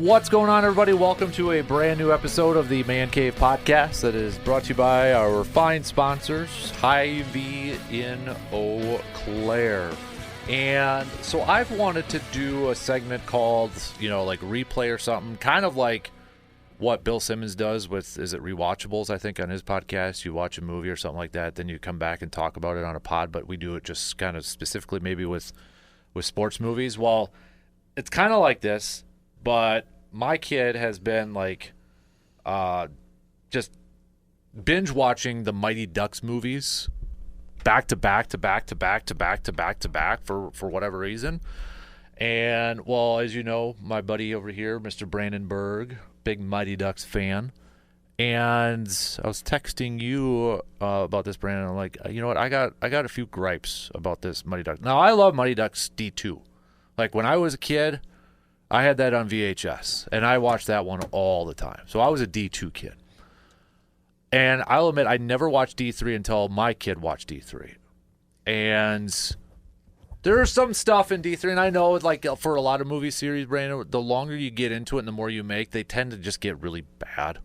What's going on, everybody? Welcome to a brand new episode of the Man Cave Podcast that is brought to you by our fine sponsors, Hy-Vee in Eau Claire. And so I've wanted to do a segment called, like replay or something, kind of like what Bill Simmons does with, is it Rewatchables, I think, on his podcast. You watch a movie or something like that, then you come back and talk about it on a pod, but we do it just kind of specifically maybe with sports movies. Well, it's kind of like this, but my kid has been like just binge watching the Mighty Ducks movies back to back to back to back to back to back to back for whatever reason. And well, as you know, my buddy over here, Mr. Brandon Berg, big Mighty Ducks fan. And I was texting you about this, Brandon. I'm like, you know what? I got a few gripes about this Mighty Ducks. Now, I love Mighty Ducks D2. Like when I was a kid, I had that on VHS, and I watched that one all the time. So I was a D2 kid. And I'll admit, I never watched D3 until my kid watched D3. And there's some stuff in D3, and I know, like, for a lot of movie series, Brandon, the longer you get into it and the more you make, they tend to just get really bad.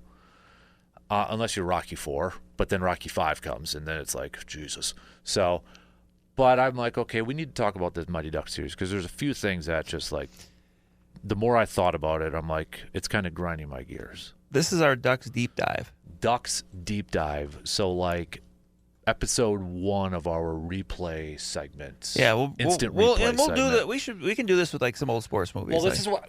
Unless you're Rocky 4, but then Rocky 5 comes, and then it's like, Jesus. So, but I'm like, okay, we need to talk about this Mighty Ducks series, because there's a few things that just, like, the more I thought about it, I'm like, it's kind of grinding my gears. This is our Ducks Deep Dive. Ducks Deep Dive. So, like, episode 1 of our replay segment. Yeah, we'll replay do segment. that. We can do this with like some old sports movies. Well, this is what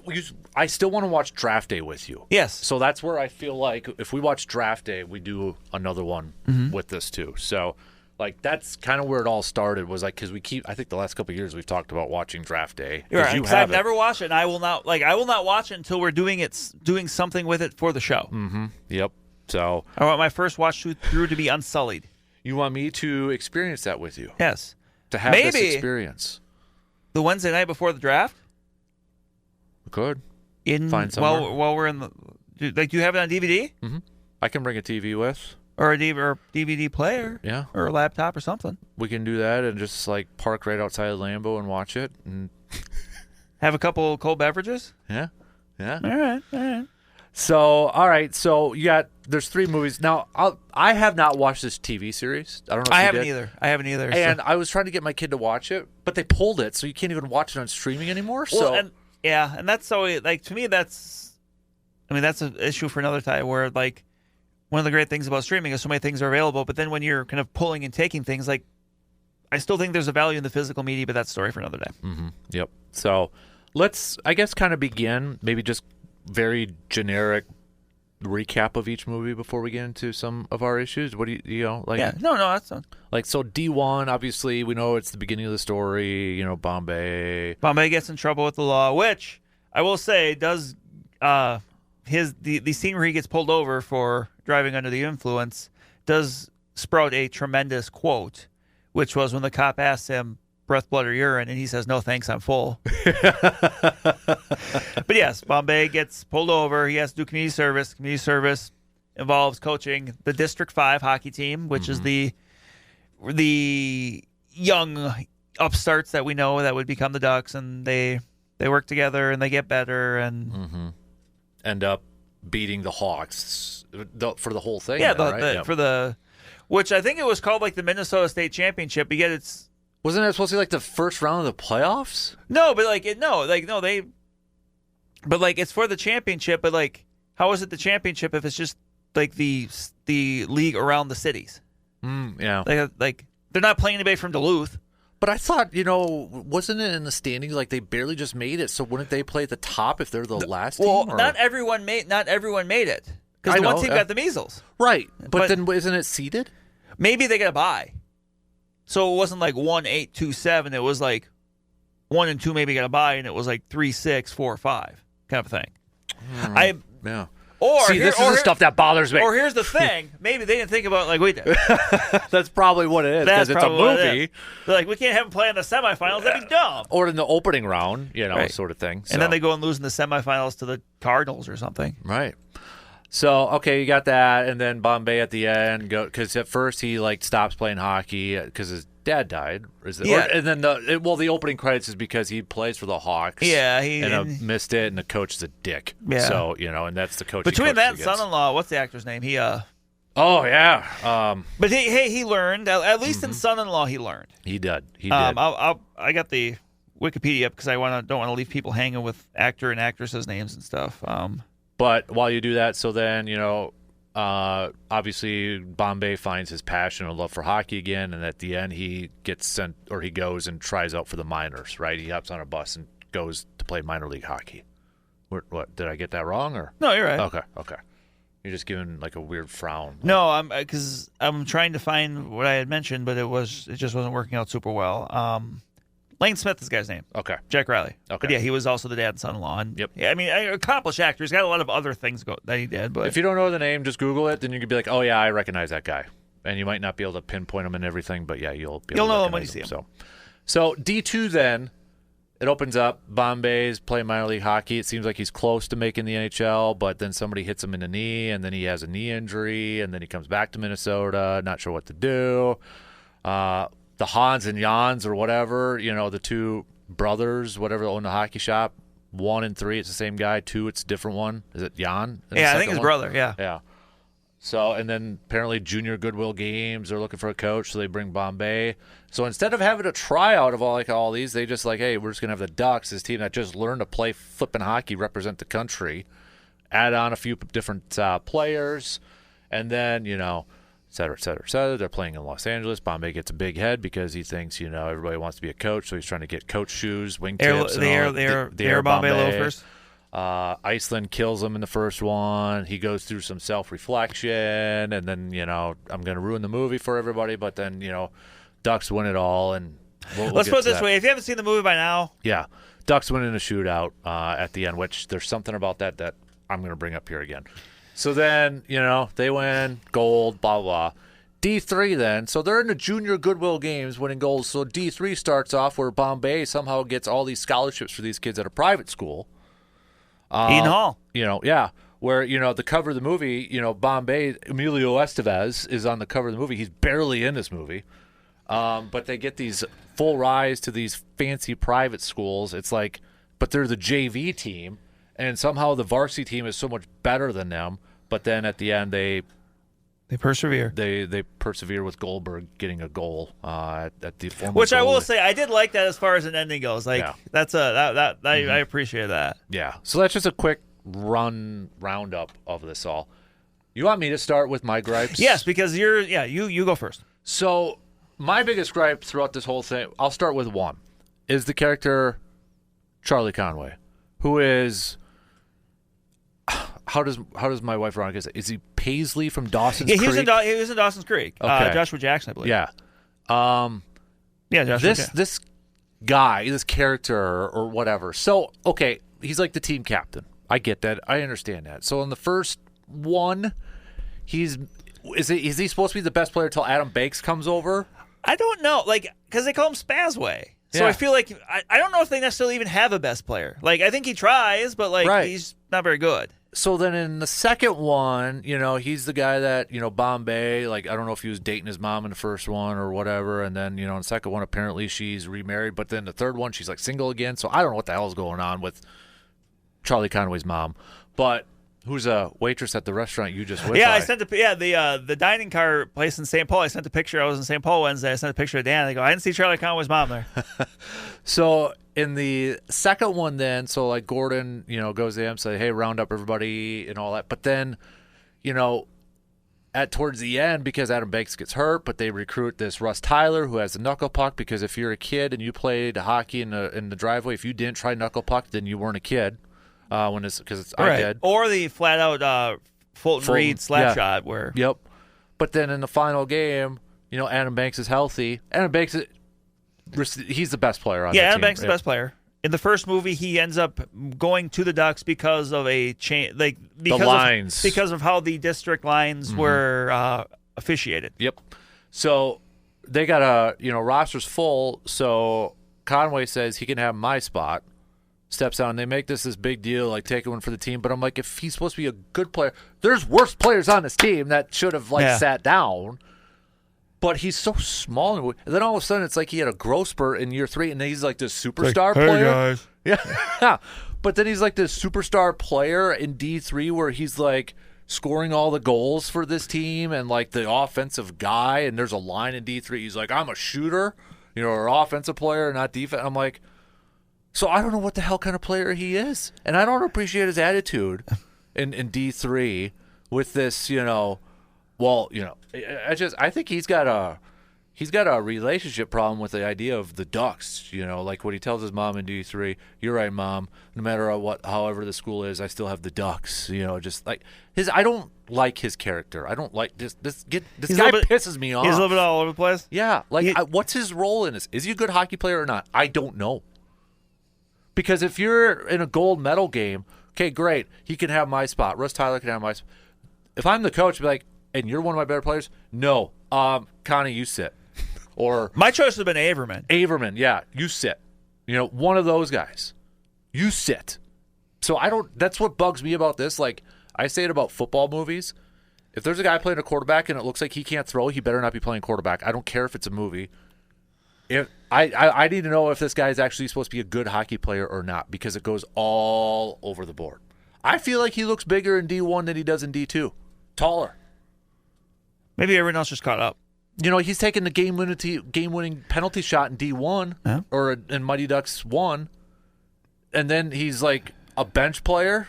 I still want to watch Draft Day with you. Yes. So that's where I feel like if we watch Draft Day, we do another one with this too. So, like, that's kind of where it all started, was like, because I think the last couple of years we've talked about watching Draft Day. You're right, because I've never watched it, and I will not watch it until we're doing something with it for the show. Mm-hmm. Yep. So I want my first watch through to be unsullied. You want me to experience that with you? Yes. To have this experience. The Wednesday night before the draft? We could. Find somewhere. While we're in the... do you have it on DVD? Mm-hmm. I can bring a TV with. Or a DVD player. Yeah. Or a laptop or something. We can do that and just, like, park right outside of Lambeau and watch it. And have a couple cold beverages? Yeah. Yeah. All right. So, all right. So, there's 3 movies. Now, I have not watched this TV series. I don't know if you did. I haven't either. And I was trying to get my kid to watch it, but they pulled it, so you can't even watch it on streaming anymore. Well, and that's so, like, to me, that's an issue for another time where, like, one of the great things about streaming is so many things are available, but then when you're kind of pulling and taking things, like, I still think there's a value in the physical media, but that's a story for another day. Mm-hmm. Yep. So, let's, I guess, kind of begin, maybe just very generic recap of each movie before we get into some of our issues. What do you know, like? Yeah, no, that's not. Like, so D1, obviously, we know it's the beginning of the story. Bombay gets in trouble with the law, which I will say does the scene where he gets pulled over for driving under the influence does sprout a tremendous quote, which was when the cop asks him, breath, blood, or urine, and he says, "No thanks, I'm full." But yes, Bombay gets pulled over. He has to do community service. Community service involves coaching the District 5 hockey team, which is the young upstarts that we know that would become the Ducks, and they work together and they get better and end up beating the Hawks for the whole thing. Yeah, for the which I think it was called like the Minnesota State Championship. But yet it's. Wasn't that supposed to be like the first round of the playoffs? No, but but like it's for the championship. But like, how is it the championship if it's just like the league around the cities? Yeah, like they're not playing anybody from Duluth. But I thought, wasn't it in the standings like they barely just made it? So wouldn't they play at the top if they're the last team? Well, not everyone made it because the one team got the measles. Right, but then isn't it seeded? Maybe they got a bye. So it wasn't like 1, 8, 2, 7. It was like 1 and 2 maybe got a bye, and it was like 3, 6, 4, 5 kind of thing. Yeah. This is the stuff that bothers me. Or here's the thing: maybe they didn't think about it like we did. That's probably what it is because it's a movie. They're like, we can't have them play in the semifinals. That'd be dumb. Or in the opening round, right. Sort of thing. And then they go and lose in the semifinals to the Cardinals or something. Right. So, okay, you got that, and then Bombay at the end, because at first he, like, stops playing hockey because his dad died. Is it? Yeah. And then the opening credits is because he plays for the Hawks. Yeah, and missed it, and the coach is a dick. Yeah. So and that's the coach. Between that and Son-in-Law, what's the actor's name? Oh yeah. But he learned at least in Son-in-Law he learned. He did. I got the Wikipedia up because I don't want to leave people hanging with actor and actresses' names and stuff. But while you do that, so then obviously Bombay finds his passion and love for hockey again, and at the end he gets sent, or he goes and tries out for the minors. Right, he hops on a bus and goes to play minor league hockey. What did I get that wrong? Or no, you're right. Okay. You're just giving like a weird frown. No, because I'm trying to find what I had mentioned, but it just wasn't working out super well. Lane Smith is the guy's name. Okay. Jack Riley. Okay. But yeah, he was also the dad and son-in-law. And yep. Yeah, I mean, accomplished actor. He's got a lot of other things that he did. But if you don't know the name, just Google it. Then you could be like, oh yeah, I recognize that guy. And you might not be able to pinpoint him and everything, but yeah, you'll know him when you see him. So D2 then. It opens up. Bombay's playing minor league hockey. It seems like he's close to making the NHL, but then somebody hits him in the knee, and then he has a knee injury, and then he comes back to Minnesota, not sure what to do. The Hans and Jans or whatever, the two brothers, whatever, own the hockey shop. 1 and 3, it's the same guy. 2, it's a different one. Is it Jan? Yeah, I think his brother, yeah. Yeah. So, and then apparently Junior Goodwill Games are looking for a coach, so they bring Bombay. So instead of having a tryout of all these, they just like, hey, we're just going to have the Ducks, this team that just learned to play flipping hockey, represent the country, add on a few different players, and then, et cetera, et cetera, et cetera. They're playing in Los Angeles. Bombay gets a big head because he thinks, everybody wants to be a coach, so he's trying to get coach shoes, wingtips. The Air Bombay loafers. Iceland kills him in the first one. He goes through some self-reflection, and then, I'm going to ruin the movie for everybody, but then, Ducks win it all. And let's put it this way. If you haven't seen the movie by now. Yeah. Ducks win in a shootout at the end, which there's something about that I'm going to bring up here again. So then, they win, gold, blah, blah, blah. D3 then, so they're in the Junior Goodwill Games winning golds. So D3 starts off where Bombay somehow gets all these scholarships for these kids at a private school. Eden Hall. Yeah. Where, the cover of the movie, Bombay, Emilio Estevez is on the cover of the movie. He's barely in this movie. But they get these full rides to these fancy private schools. It's like, but they're the JV team, and somehow the varsity team is so much better than them. But then at the end, they persevere. They persevere with Goldberg getting a goal at the former. Which goal. I will say, I did like that as far as an ending goes. Like that's I appreciate that. Yeah. So that's just a quick roundup of this all. You want me to start with my gripes? Yes, because you go first. So my biggest gripe throughout this whole thing, I'll start with one, is the character Charlie Conway, who is. How does my wife Veronica say? Is he Paisley from Dawson's Creek? He was in Dawson's Creek. Okay. Joshua Jackson, I believe. Yeah. Joshua This guy, this character or whatever. So, okay, he's like the team captain. I get that. I understand that. So in the first one, is he supposed to be the best player until Adam Banks comes over? I don't know. Because they call him Spazway. So I feel like I don't know if they necessarily even have a best player. I think he tries, but he's not very good. So then in the second one, he's the guy that, Bombay, I don't know if he was dating his mom in the first one or whatever. And then, in the second one, apparently she's remarried. But then the third one, she's single again. So I don't know what the hell is going on with Charlie Conway's mom. But who's a waitress at the restaurant you just went by. I sent the dining car place in St. Paul. I sent a picture. I was in St. Paul Wednesday. I sent a picture of Dan. They go, I didn't see Charlie Conway's mom there. So in the second one then, Gordon, goes to him, say, hey, round up everybody and all that. But then, towards the end, because Adam Banks gets hurt, but they recruit this Russ Tyler who has the knuckle puck, because if you're a kid and you played hockey in the driveway, if you didn't try knuckle puck, then you weren't a kid. I did. Or the flat out Fulton Reed slap shot where. Yep. But then in the final game, Adam Banks is healthy. Adam Banks, he's the best player on that team. Adam Banks is the best player. In the first movie, he ends up going to the Ducks because of a change, because of how the district lines were officiated. Yep. So they got roster's full. So Conway says he can have my spot. Steps out, and they make this big deal, taking one for the team. But I'm like, if he's supposed to be a good player, there's worse players on this team that should have sat down. But he's so small. And then all of a sudden, it's like he had a growth spurt in year 3, and then he's like this superstar player. Guys. Yeah. But then he's like this superstar player in D3 where he's like scoring all the goals for this team and like the offensive guy. And there's a line in D3. He's like, I'm a shooter, or offensive player, not defense. I'm like, so I don't know what the hell kind of player he is. And I don't appreciate his attitude in D3 with this, I think he's got a relationship problem with the idea of the Ducks, like what he tells his mom in D3, you're right, Mom, no matter however the school is, I still have the Ducks, just like I don't like his character. I don't like this guy pisses me off. He's a little bit all over the place. Yeah, what's his role in this? Is he a good hockey player or not? I don't know. Because if you're in a gold medal game, okay, great, he can have my spot. Russ Tyler can have my spot. If I'm the coach, I'd be like, and you're one of my better players? No. Connie, you sit. Or my choice would have been Averman. Averman, yeah, you sit. One of those guys. You sit. So that's what bugs me about this. Like, I say it about football movies. If there's a guy playing a quarterback and it looks like he can't throw, he better not be playing quarterback. I don't care if it's a movie. If I need to know if this guy is actually supposed to be a good hockey player or not, because it goes all over the board. I feel like he looks bigger in D1 than he does in D2. Taller. Maybe everyone else just caught up. He's taking the game-winning penalty shot in D1 or in Mighty Ducks 1, and then he's like a bench player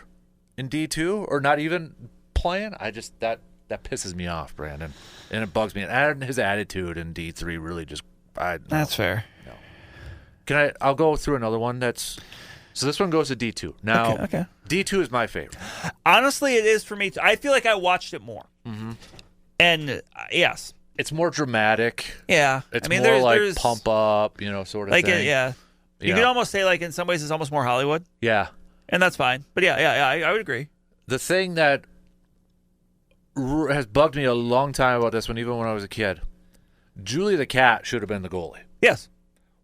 in D2 or not even playing. That pisses me off, Brandon, and it bugs me. And his attitude in D3 really just. That's fair. No. I'll go through another one. So this one goes to D2. Now, okay. D2 is my favorite. Honestly, it is for me. I feel like I watched it more. Mm-hmm. And yes. It's more dramatic. Yeah. It's more there's pump up, sort of like thing. You could almost say, like, in some ways, it's almost more Hollywood. Yeah. And that's fine. But I would agree. The thing that has bugged me a long time about this one, even when I was a kid, Julie the Cat should have been the goalie. Yes.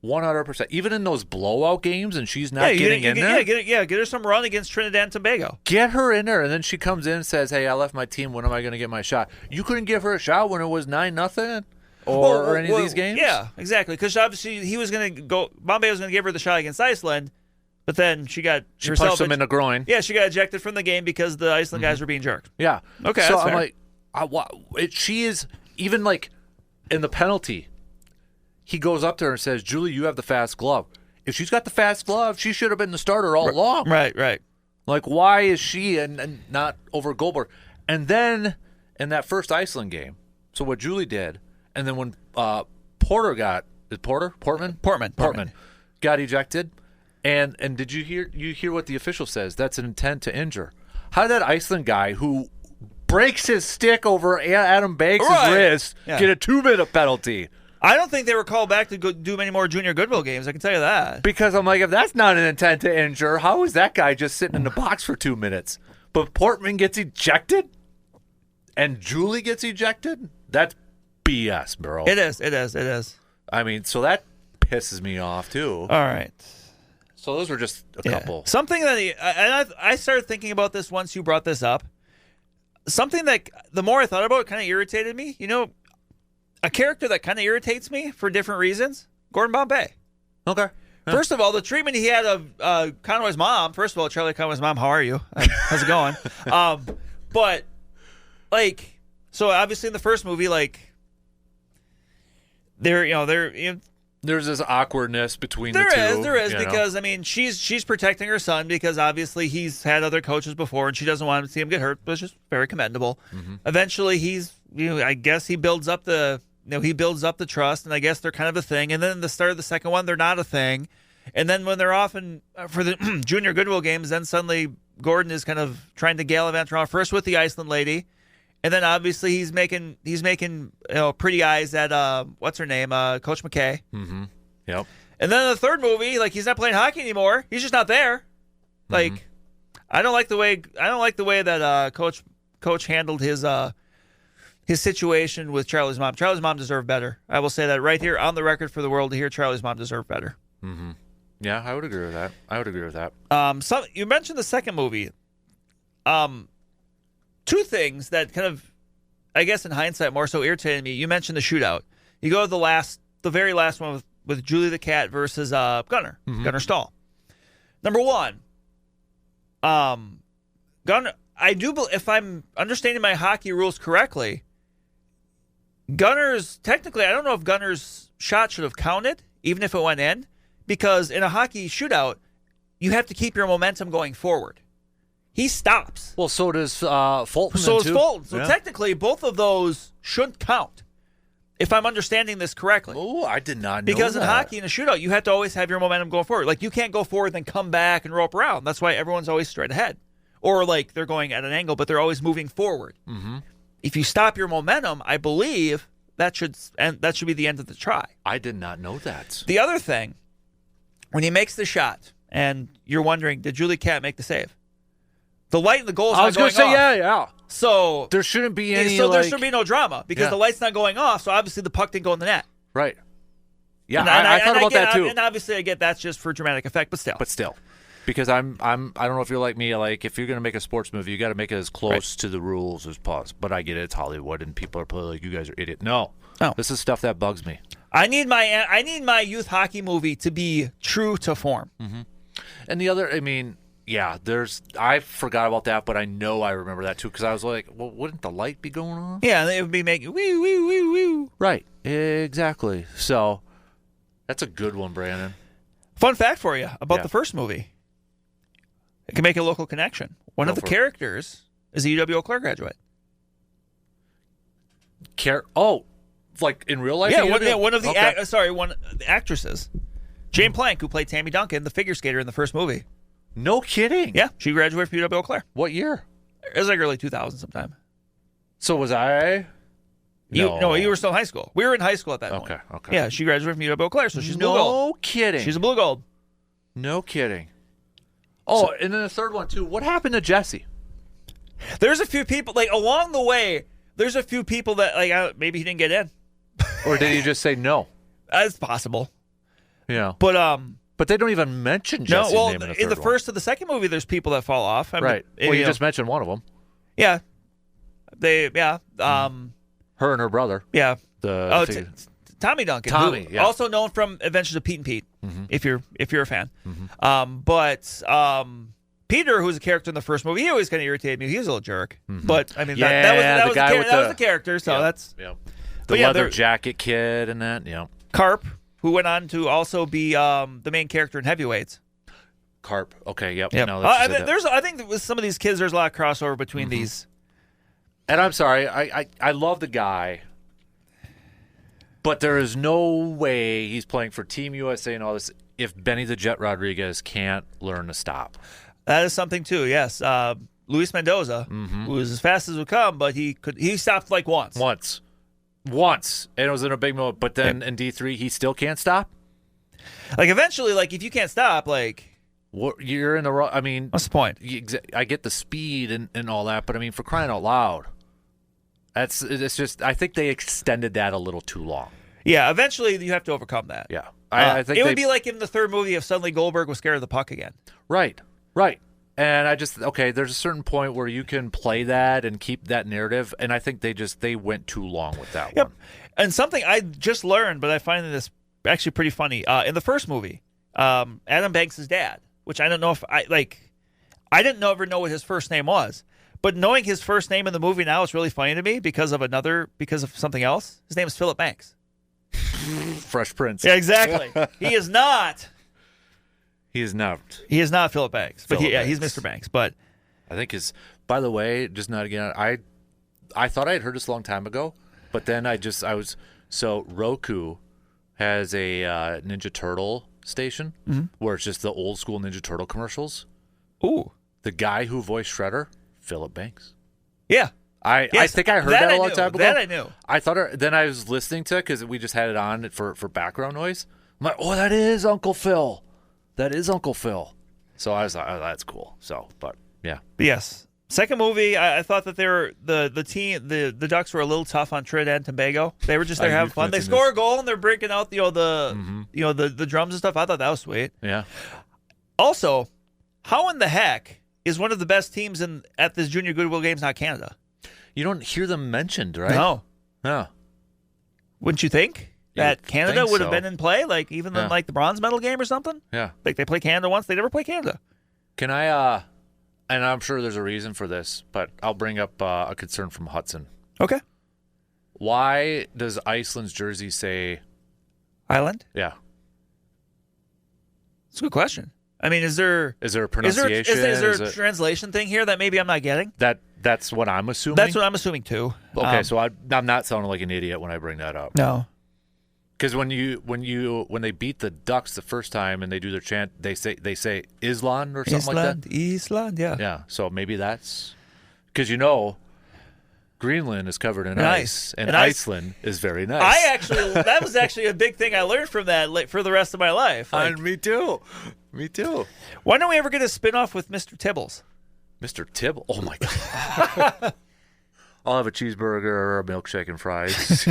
100%. Even in those blowout games and she's not getting in there. Get her some run against Trinidad and Tobago. Get her in there, and then she comes in and says, hey, I left my team. When am I going to get my shot? You couldn't give her a shot when it was 9-0 or any of these games? Yeah, exactly. Because obviously he was going to go, Bombay was going to give her the shot against Iceland, but then she punched him in the groin. Yeah, she got ejected from the game because the Iceland guys were being jerked. Yeah. Okay, so that's I'm fair. like, she is, even like in the penalty, he goes up to her and says, Julie, you have the fast glove. If she's got the fast glove, she should have been the starter all along. Right. Like, why is she and not over Goldberg? And then in that first Iceland game, so what Julie did, and then when Portman got ejected, and did you hear what the official says? That's an intent to injure. How did that Iceland guy who breaks his stick over Adam Banks' wrist get a 2-minute penalty? I don't think they were called back to go do many more Junior Goodwill games. I can tell you that. Because I'm like, if that's not an intent to injure, how is that guy just sitting in the box for 2 minutes? But Portman gets ejected, and Julie gets ejected? That's BS, bro. It is. I mean, so that pisses me off, too. All right. So those were just a couple. Something that I started thinking about this once you brought this up. Something that the more I thought about it kind of irritated me. A character that kind of irritates me for different reasons, Gordon Bombay. Okay. Yeah. First of all, the treatment he had of Conway's mom. First of all, Charlie Conway's mom, how are you? How's it going? But, like, so obviously in the first movie, like, there's this awkwardness between the two. There is, because, I mean, she's protecting her son because obviously he's had other coaches before and she doesn't want to see him get hurt, which is very commendable. Mm-hmm. Eventually, I guess he builds up the trust, and I guess they're kind of a thing. And then at the start of the second one, they're not a thing. And then when they're off for the Junior Goodwill games, then suddenly Gordon is kind of trying to gallivant around first with the Iceland lady, and then obviously he's making pretty eyes at what's her name, Coach McKay. Mm-hmm. Yep. And then in the third movie, like, he's not playing hockey anymore. He's just not there. Like, mm-hmm. I don't like the way that Coach handled his situation with Charlie's mom. Charlie's mom deserved better. I will say that right here on the record for the world to hear. Charlie's mom deserved better. Mm-hmm. Yeah, I would agree with that. So you mentioned the second movie. Two things that kind of, I guess in hindsight, more so irritated me. You mentioned the shootout. You go to the very last one with Julie the Cat versus Gunnar Stahl. Number one, Gunnar. If I'm understanding my hockey rules correctly, technically, I don't know if Gunnar's shot should have counted, even if it went in, because in a hockey shootout, you have to keep your momentum going forward. He stops. Well, so does Fulton. So does Fulton. So yeah. technically, both of those shouldn't count, if I'm understanding this correctly. Oh, I did not know Because that. in hockey, in a shootout, you have to always have your momentum going forward. Like, you can't go forward, then come back and rope around. That's why everyone's always straight ahead. Or, like, they're going at an angle, but they're always moving forward. Mm-hmm. If you stop your momentum, I believe that should be the end of the try. I did not know that. The other thing, when he makes the shot, and you're wondering, did Julie Cat make the save? The light in the goal is not going off. I was going to say, yeah. So there shouldn't be any. So there should be no drama because the light's not going off. So obviously the puck didn't go in the net. Right. Yeah, I thought about that too. And obviously I get that's just for dramatic effect, but still. Because I don't know if you're like me. Like, if you're going to make a sports movie, you got to make it as close to the rules as possible. But I get it; it's Hollywood, and people are probably like, "You guys are idiots." No, this is stuff that bugs me. I need my youth hockey movie to be true to form. Mm-hmm. And the other, I mean, yeah, I forgot about that, but I know I remember that too because I was like, well, wouldn't the light be going on? Yeah, it would be making wee wee wee wee. Right, exactly. So that's a good one, Brandon. Fun fact for you about the first movie. It can make a local connection. One of the characters is a UW-Eau Claire graduate. Like in real life? Yeah, one of the actresses. Jane Plank, who played Tammy Duncan, the figure skater in the first movie. No kidding. Yeah, she graduated from UW-Eau Claire. What year? It was like early 2000 sometime. So was I? No, you were still in high school. We were in high school at that point. Okay. Yeah, she graduated from UW-Eau Claire, so she's blue gold. No kidding. She's a blue gold. No kidding. Oh, and then the third one, too. What happened to Jesse? There's a few people, like, along the way, there's a few people that, like, maybe he didn't get in. Or did he just say no? It's possible. Yeah. But they don't even mention Jesse's name in the third in the first or the second movie, there's people that fall off. Right. Well, you just mentioned one of them. Yeah. Her and her brother. Yeah. Tommy Duncan. Tommy, who, also known from Adventures of Pete and Pete, if you're a fan. Mm-hmm. Peter, who's a character in the first movie, he always kind of irritated me. He was a little jerk. Mm-hmm. But I mean, that was the character. So that's the leather jacket kid and that. Yeah. Carp, who went on to also be the main character in Heavyweights. Carp. Okay. Yep. No, I think with some of these kids, there's a lot of crossover between these. And I'm sorry, I love the guy. But there is no way he's playing for Team USA and all this if Benny the Jet Rodriguez can't learn to stop. That is something too. Yes, Luis Mendoza, who was as fast as would come, but he stopped like once. Once, and it was in a big moment. But then in D3, he still can't stop. Like eventually, like if you can't stop, like you're in the wrong. I mean, what's the point? I get the speed and all that, but I mean, for crying out loud. It's just I think they extended that a little too long. Yeah, eventually you have to overcome that. Yeah, I think it would be like in the third movie if suddenly Goldberg was scared of the puck again. Right. And there's a certain point where you can play that and keep that narrative, and I think they went too long with that one. And something I just learned, but I find this actually pretty funny. In the first movie, Adam Banks' dad, which I don't know if I didn't ever know what his first name was. But knowing his first name in the movie now is really funny to me because of something else. His name is Philip Banks. Fresh Prince. Yeah, exactly. He is not. He is not. He is not Philip Banks. But Banks. He's Mr. Banks. But I think by the way, just not again. I thought I had heard this a long time ago, but then Roku has a Ninja Turtle station where it's just the old school Ninja Turtle commercials. Ooh. The guy who voiced Shredder, Philip Banks. Yeah. I think I heard that a long time ago. That I knew. I thought then I was listening to it because we just had it on for background noise. I'm like, oh, that is Uncle Phil. That is Uncle Phil. So I was like, oh, that's cool. So, but yeah. But yes. Second movie, I thought that the Ducks were a little tough on Trinidad and Tobago. They were just there having fun. They score a goal and they're breaking out the drums and stuff. I thought that was sweet. Yeah. Also, how in the heck is one of the best teams at this Junior Goodwill Games not Canada? You don't hear them mentioned, right? No. No. Wouldn't you think? that Canada think would have so. been in play, like even in like the bronze medal game or something. Yeah. Like they play Canada once, they never play Canada. Can I, and I'm sure there's a reason for this, but I'll bring up a concern from Hudson. Okay. Why does Iceland's jersey say Island? Yeah. It's a good question. I mean, is there a pronunciation? Is there a translation thing here that maybe I'm not getting? That's what I'm assuming. That's what I'm assuming too. Okay, so I'm not sounding like an idiot when I bring that up. No. Because when they beat the Ducks the first time and they do their chant, they say Island or something like that. Island, yeah. Yeah, so maybe that's because Greenland is covered in ice, and Iceland is very nice. That was actually a big thing I learned from that for the rest of my life. Like, Me too. why don't we ever get a spinoff with Mr. Tibbles? Mr. Tibble. Oh my God. I'll have a cheeseburger, a milkshake, and fries.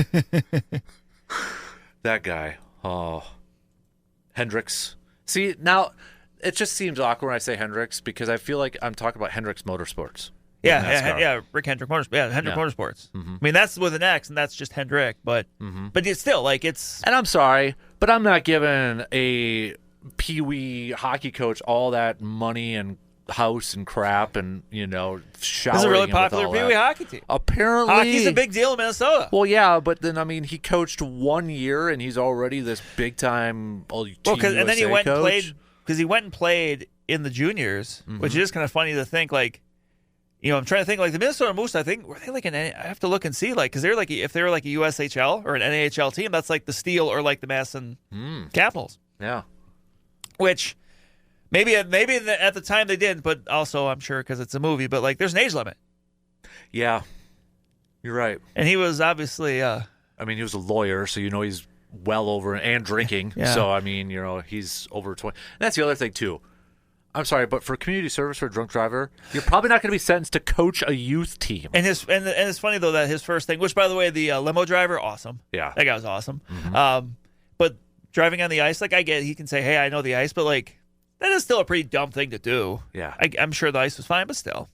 That guy. Oh. Hendricks. See, now it just seems awkward when I say Hendricks because I feel like I'm talking about Hendricks Motorsports. Yeah, Rick Hendrick Motorsports. Yeah, Hendrick Motorsports. Mm-hmm. I mean, that's with an X, and that's just Hendrick, but it's still like it's. And I'm sorry, but I'm not giving a peewee hockey coach all that money and house and crap and showering. This is a really popular peewee hockey team. Apparently, hockey's a big deal in Minnesota. Well, yeah, but then he coached 1 year and he's already this big time. And then he went and played because he went and played in the juniors, which is kind of funny to think like. I'm trying to think like the Minnesota Moose. I think were they like I have to look and see like because they're like if they were like a USHL or an NAHL team, that's like the Steel or like the Madison Capitals. Yeah, which maybe at the time they did, but also I'm sure because it's a movie. But like there's an age limit. Yeah, you're right. And he was obviously. He was a lawyer, so he's well over and drinking. Yeah. So he's over 20. And that's the other thing too. I'm sorry, but for community service for a drunk driver, you're probably not going to be sentenced to coach a youth team. And it's funny though that his first thing, which by the way, the limo driver, awesome. Yeah, that guy was awesome. Mm-hmm. But driving on the ice, like I get, he can say, "Hey, I know the ice," but like that is still a pretty dumb thing to do. Yeah, I'm sure the ice was fine, but still.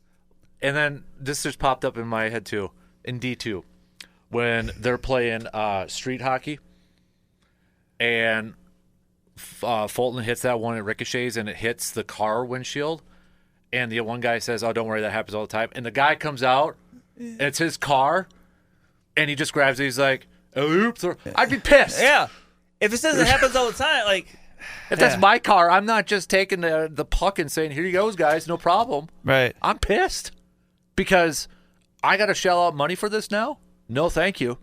And then this just popped up in my head too, in D2, when they're playing street hockey, and. Fulton hits that one, it ricochets, and it hits the car windshield. And the one guy says, "Oh, don't worry, that happens all the time." And the guy comes out, and it's his car, and he just grabs it. He's like, "Oh, oops!" I'd be pissed. Yeah, if it says it happens all the time, like if that's my car, I'm not just taking the puck and saying, "Here you go, guys, no problem." Right? I'm pissed because I got to shell out money for this now. No, thank you.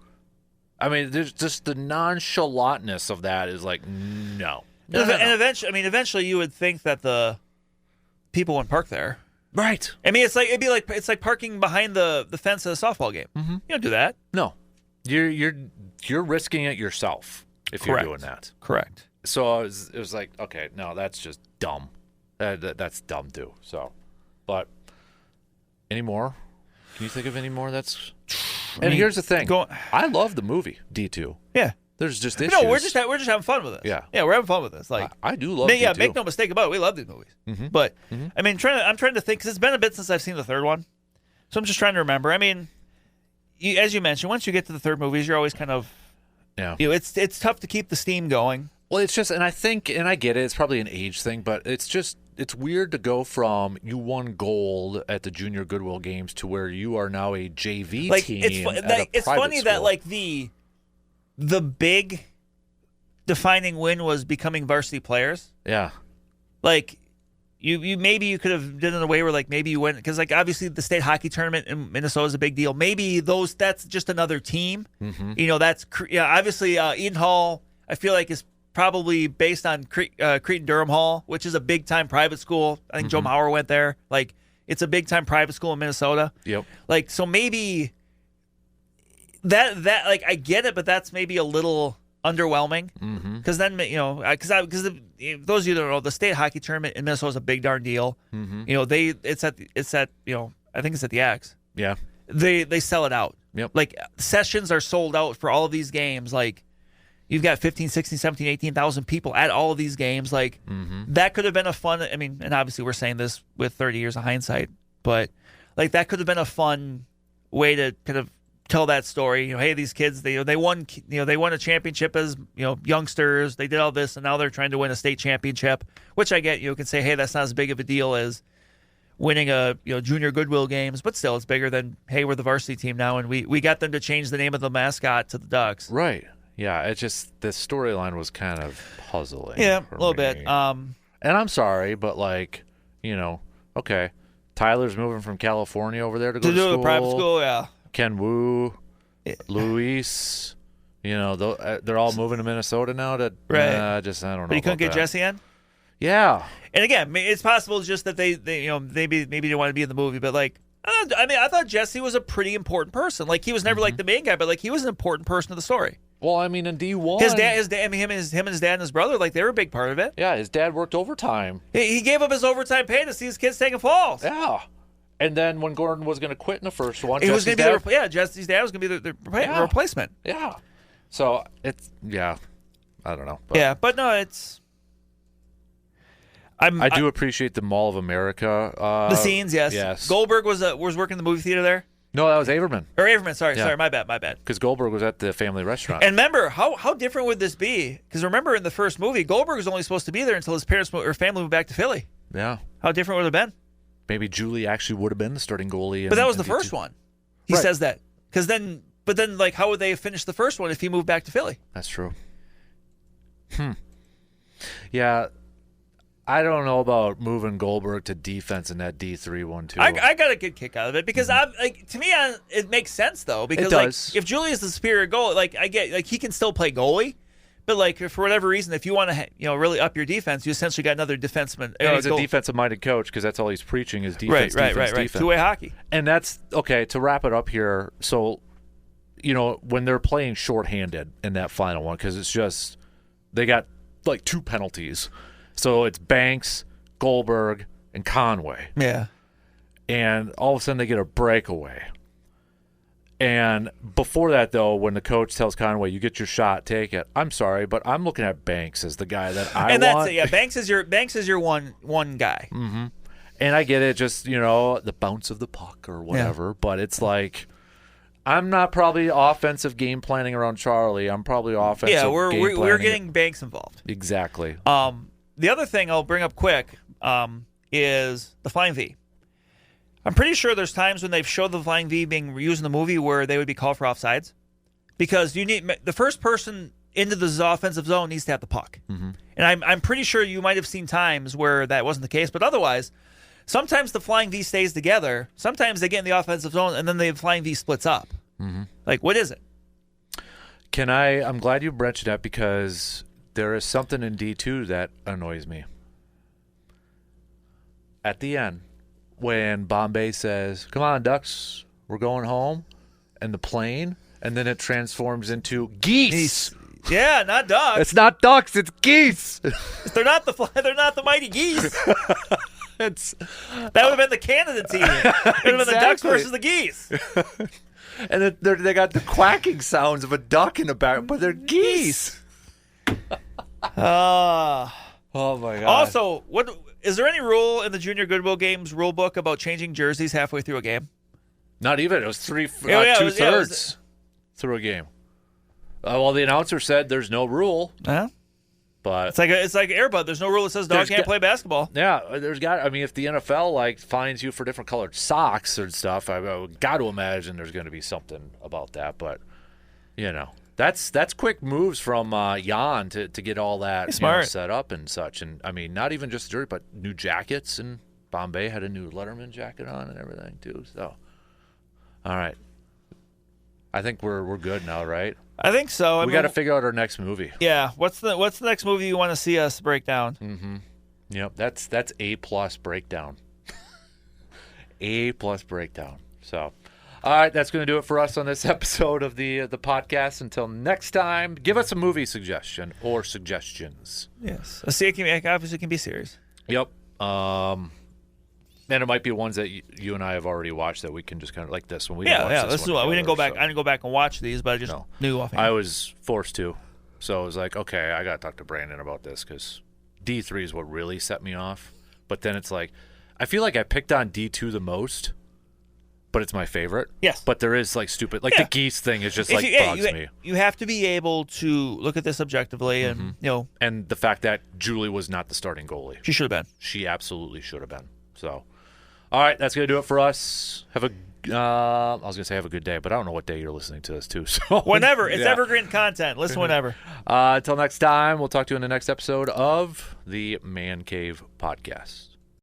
There's just the nonchalantness of that is like, no. And eventually you would think that the people wouldn't park there. Right. It's like parking behind the fence at a softball game. Mm-hmm. You don't do that. No. You're risking it yourself if you're doing that. Correct. So it was like, okay, no, that's just dumb. That's dumb too. So, but any more? Can you think of any more? Here's the thing. I love the movie D2. Yeah. There's just issues. No, we're just having fun with this. Yeah. Yeah, we're having fun with this. Like I do love D2. Yeah, make no mistake about it. We love these movies. Mm-hmm. But I'm trying to think because it's been a bit since I've seen the third one. So I'm just trying to remember. As you mentioned, once you get to the third movies, you're always kind of it's tough to keep the steam going. Well, it's just and I get it, it's probably an age thing, but it's weird to go from you won gold at the Junior Goodwill Games to where you are now a JV team. It's funny school. that like the big defining win was becoming varsity players. Yeah. Like you maybe you could have done it in a way where like maybe you went because like obviously the state hockey tournament in Minnesota is a big deal. Maybe that's just another team. Mm-hmm. That's obviously Eden Hall. I feel like is probably based on Cretin Durham Hall, which is a big time private school. I think Joe Mauer went there. Like it's a big time private school in Minnesota. Yep. Like so maybe that like I get it, but that's maybe a little underwhelming because then because those of you that don't know, the state hockey tournament in Minnesota is a big darn deal. Mm-hmm. It's at I think it's at the X. Yeah. They sell it out. Yep. Like sessions are sold out for all of these games. Like you've got 15, 16, 17, 18,000 people at all of these games. Like that could have been a fun. And obviously we're saying this with 30 years of hindsight, but like that could have been a fun way to kind of tell that story. Hey, these kids, they won a championship as youngsters. They did all this, and now they're trying to win a state championship. Which I get. You can say, hey, that's not as big of a deal as winning a junior Goodwill games, but still, it's bigger than, hey, we're the varsity team now, and we got them to change the name of the mascot to the Ducks. Right. Yeah. It just the storyline was kind of puzzling. Yeah, a little bit. And I'm sorry, but okay, Tyler's moving from California over there to go to do school. a private school. Yeah. Ken Wu, Yeah. Luis, they're all moving to Minnesota now. I don't know. But you couldn't get that. Jesse in. Yeah. And again, it's possible just that they maybe they want to be in the movie, but I thought Jesse was a pretty important person. Like, he was never like the main guy, but he was an important person to the story. Well, I mean, in D1, His dad, him and his dad and his brother, they were a big part of it. Yeah, his dad worked overtime. He gave up his overtime pay to see his kids taking falls. Yeah. And then when Gordon was going to quit in the first one, Jesse's dad was going to be the replacement. Yeah. So I don't know. But but no, it's. I do appreciate the Mall of America. The scenes, yes. Yes. Goldberg was working in the movie theater there. No, that was Averman. Or Averman, sorry, my bad. Because Goldberg was at the family restaurant. And remember, how different would this be? Because remember, in the first movie, Goldberg was only supposed to be there until his parents or family moved back to Philly. Yeah. How different would it have been? Maybe Julie actually would have been the starting goalie. But that was the first one. He says that. But then, how would they have finished the first one if he moved back to Philly? That's true. Yeah. I don't know about moving Goldberg to defense in that D3 one too. I got a good kick out of it because to me it makes sense though, because it does. If Julie is the superior goalie, I get he can still play goalie, but for whatever reason, if you want to really up your defense, you essentially got another defenseman. And he's a defensive minded coach because that's all he's preaching is defense. Right. Defense. Two-way hockey. And that's okay. To wrap it up here, so when they're playing shorthanded in that final one, because it's just they got 2 penalties. So it's Banks, Goldberg, and Conway. Yeah. And all of a sudden they get a breakaway. And before that, though, when the coach tells Conway, you get your shot, take it. I'm sorry, but I'm looking at Banks as the guy that I want. And that's it, yeah. Banks is your one guy. Mm-hmm. And I get it, just, the bounce of the puck or whatever. Yeah. But it's I'm not probably offensive game planning around Charlie. I'm probably offensive game planning. We're getting Banks involved. Exactly. The other thing I'll bring up quick is the flying V. I'm pretty sure there's times when they've showed the flying V being used in the movie where they would be called for offsides, because you need the first person into the offensive zone needs to have the puck. Mm-hmm. And I'm pretty sure you might have seen times where that wasn't the case, but otherwise, sometimes the flying V stays together. Sometimes they get in the offensive zone and then the flying V splits up. Mm-hmm. What is it? I'm glad you mentioned that because there is something in D2 that annoys me. At the end, when Bombay says, "Come on, Ducks, we're going home," and the plane, and then it transforms into geese. Yeah, not ducks. It's not ducks, it's geese. They're not the mighty geese. That would have been the Canada team. It would have been the Ducks versus the geese. And they got the quacking sounds of a duck in the back, but they're geese. Oh my God. Also, is there any rule in the Junior Goodwill Games rule book about changing jerseys halfway through a game? Not even. It was 2/3 through a game. Well, the announcer said there's no rule. Yeah. But it's like Air Bud. There's no rule that says dog can't play basketball. Yeah, if the NFL fines you for different colored socks and stuff, I got to imagine there's going to be something about that. But that's quick moves from Jan to get all that set up and such. And I mean, not even just jersey, but new jackets. And Bombay had a new Letterman jacket on and everything too. So, all right, I think we're good now, right? I think so. We got to figure out our next movie. Yeah. What's the next movie you want to see us break down? Mm-hmm. Yep. That's A+ breakdown. A+ breakdown. So, all right, that's going to do it for us on this episode of the podcast. Until next time, give us a movie suggestion or suggestions. Yes. Obviously, it can be serious. Yep. And it might be ones that you and I have already watched that we can just kind of like this one. We This is what we didn't go back. I didn't go back and watch these, but I just knew offhand. I was forced to, so I was like, okay, I got to talk to Brandon about this because D3 is what really set me off. But then it's I feel like I picked on D2 the most, but it's my favorite. Yes. But there is like stupid, like the geese thing is just like bugs me. You have to be able to look at this objectively, and and the fact that Julie was not the starting goalie. She should have been. She absolutely should have been. So, all right, that's gonna do it for us. Have a I was gonna say have a good day, but I don't know what day you're listening to this too. So whenever it's evergreen content, listen whenever. Until next time, we'll talk to you in the next episode of the Man Cave Podcast.